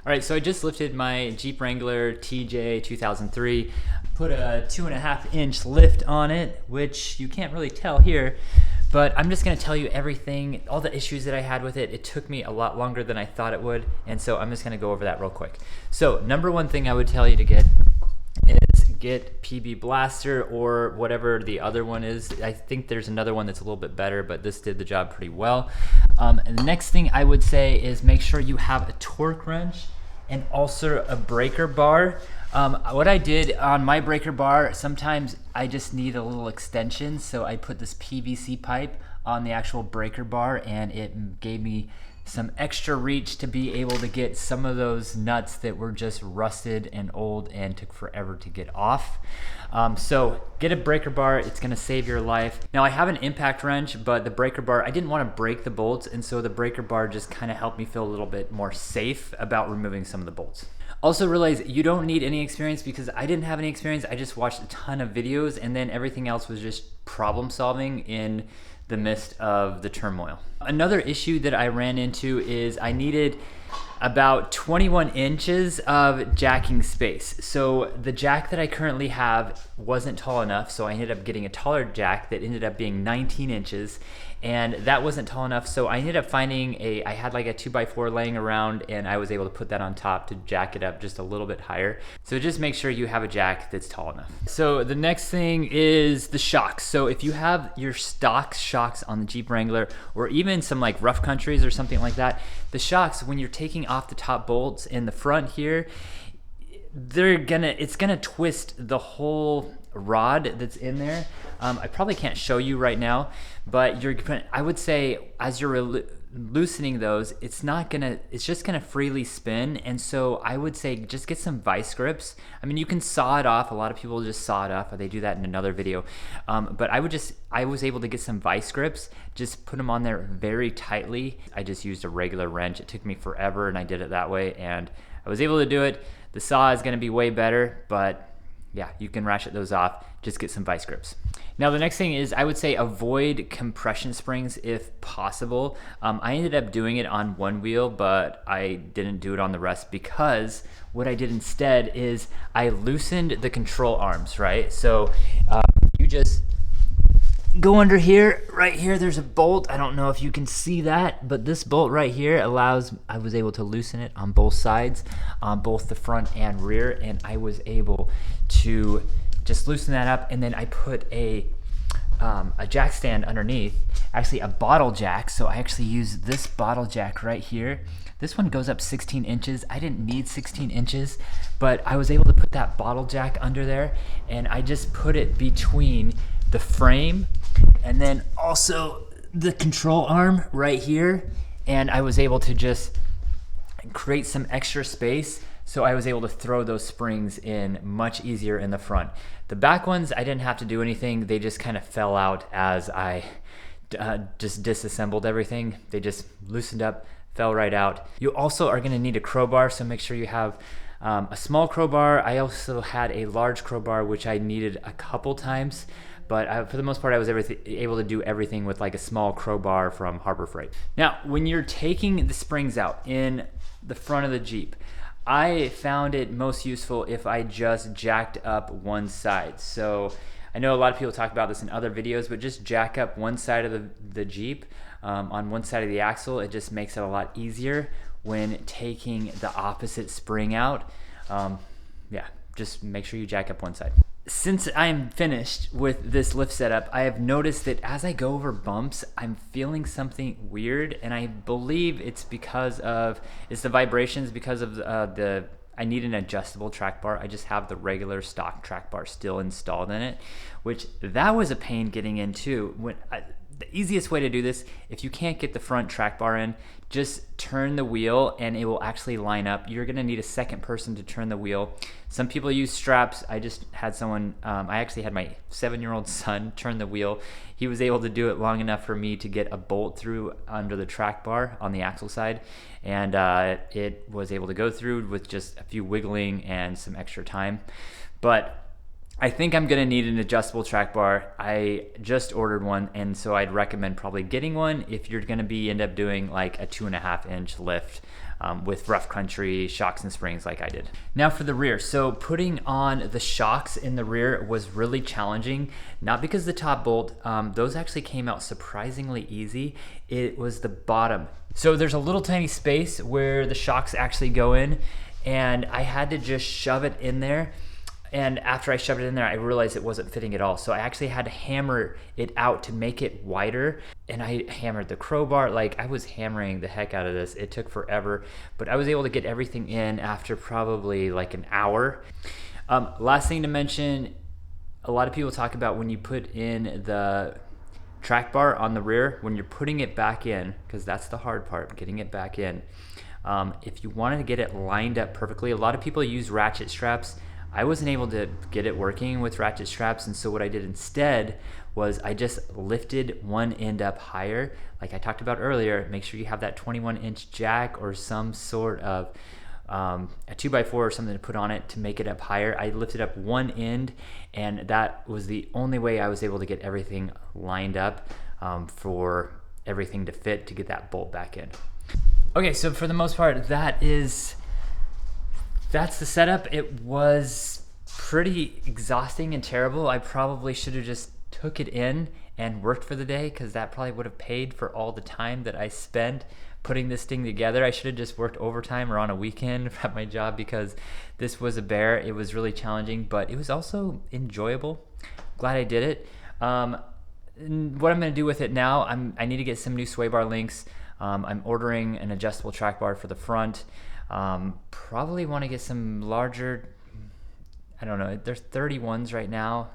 All right, so I just lifted my Jeep Wrangler TJ 2003, put a 2.5-inch lift on it, which you can't really tell here, but I'm just gonna tell you everything, all the issues that I had with it. It took me a lot longer than I thought it would, and so I'm just gonna go over that real quick. So number one thing I would tell you to get is get PB Blaster or whatever the other one is. I think there's another one that's a little bit better, but this did the job pretty well. And the next thing I would say is make sure you have a torque wrench and also a breaker bar. What I did on my breaker bar, sometimes I just need a little extension, so I put this PVC pipe on the actual breaker bar, and it gave me some extra reach to be able to get some of those nuts that were just rusted and old and took forever to get off. So get a breaker bar, it's gonna save your life. Now I have an impact wrench, but the breaker bar, I didn't wanna break the bolts, and so the breaker bar just kinda helped me feel a little bit more safe about removing some of the bolts. Also realize you don't need any experience, because I didn't have any experience. I just watched a ton of videos, and then everything else was just problem solving in the midst of the turmoil. Another issue that I ran into is I needed about 21 inches of jacking space. So the jack that I currently have wasn't tall enough, so I ended up getting a taller jack that ended up being 19 inches, and that wasn't tall enough, so I ended up finding I had like a 2x4 laying around, and I was able to put that on top to jack it up just a little bit higher. So just make sure you have a jack that's tall enough. So the next thing is the shocks. So if you have your stock shocks on the Jeep Wrangler, or even some like rough countries or something like that, the shocks, when you're taking off the top bolts in the front here, it's gonna twist the whole rod that's in there. I probably can't show you right now, but I would say as you're loosening those, it's just gonna freely spin. And so I would say just get some vice grips. I mean, you can saw it off. A lot of people just saw it off, or they do that in another video. But I was able to get some vice grips, just put them on there very tightly. I just used a regular wrench. It took me forever, and I did it that way, and I was able to do it. The saw is gonna be way better, but yeah, you can ratchet those off. Just get some vice grips. Now the next thing is, I would say avoid compression springs if possible. I ended up doing it on one wheel, but I didn't do it on the rest, because what I did instead is I loosened the control arms, right? So you just go under here, right here, there's a bolt. I don't know if you can see that, but this bolt right here I was able to loosen it on both sides, on both the front and rear, and I was able to just loosen that up. And then I put a jack stand underneath, actually a bottle jack. So I actually use this bottle jack right here. This one goes up 16 inches. I didn't need 16 inches, but I was able to put that bottle jack under there, and I just put it between the frame and then also the control arm right here, and I was able to just create some extra space, so I was able to throw those springs in much easier in the front. The back ones, I didn't have to do anything. They just kind of fell out as I just disassembled everything. They just loosened up, fell right out. You also are gonna need a crowbar, so make sure you have a small crowbar. I also had a large crowbar, which I needed a couple times, but for the most part, I was able to do everything with like a small crowbar from Harbor Freight. Now, when you're taking the springs out in the front of the Jeep, I found it most useful if I just jacked up one side. So I know a lot of people talk about this in other videos, but just jack up one side of the Jeep on one side of the axle. It just makes it a lot easier when taking the opposite spring out. Yeah, just make sure you jack up one side. Since I'm finished with this lift setup, I have noticed that as I go over bumps, I'm feeling something weird, and I believe it's the vibrations because of I need an adjustable track bar. I just have the regular stock track bar still installed in it, which that was a pain getting in too. The easiest way to do this, if you can't get the front track bar in, just turn the wheel and it will actually line up. You're gonna need a second person to turn the wheel. Some people use straps. I just had someone, I actually had my 7-year-old son turn the wheel. He was able to do it long enough for me to get a bolt through under the track bar on the axle side, and it was able to go through with just a few wiggling and some extra time. But I think I'm gonna need an adjustable track bar. I just ordered one, and so I'd recommend probably getting one if you're gonna end up doing like a 2.5-inch lift. with rough country shocks and springs like I did. Now for the rear. So putting on the shocks in the rear was really challenging, not because the top bolt, those actually came out surprisingly easy. It was the bottom. So there's a little tiny space where the shocks actually go in, and I had to just shove it in there. And after I shoved it in there, I realized it wasn't fitting at all. So I actually had to hammer it out to make it wider. And I hammered the crowbar. Like, I was hammering the heck out of this. It took forever, but I was able to get everything in after probably like an hour. Last thing to mention, a lot of people talk about when you put in the track bar on the rear, when you're putting it back in, because that's the hard part, getting it back in. If you wanted to get it lined up perfectly, a lot of people use ratchet straps. I wasn't able to get it working with ratchet straps, and so what I did instead was I just lifted one end up higher. Like I talked about earlier, make sure you have that 21-inch jack or some sort of a 2x4 or something to put on it to make it up higher. I lifted up one end, and that was the only way I was able to get everything lined up for everything to fit to get that bolt back in. Okay, so for the most part, that's the setup. It was pretty exhausting and terrible. I probably should have just took it in and worked for the day, because that probably would have paid for all the time that I spent putting this thing together. I should have just worked overtime or on a weekend at my job, because this was a bear. It was really challenging, but it was also enjoyable. Glad I did it. What I'm going to do with it now, I need to get some new sway bar links. I'm ordering an adjustable track bar for the front. Probably want to get some larger, I don't know, there's 31s right now.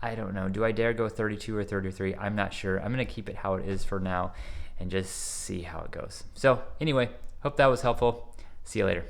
I don't know, do I dare go 32 or 33? I'm not sure. I'm going to keep it how it is for now and just see how it goes. So anyway, hope that was helpful. See you later.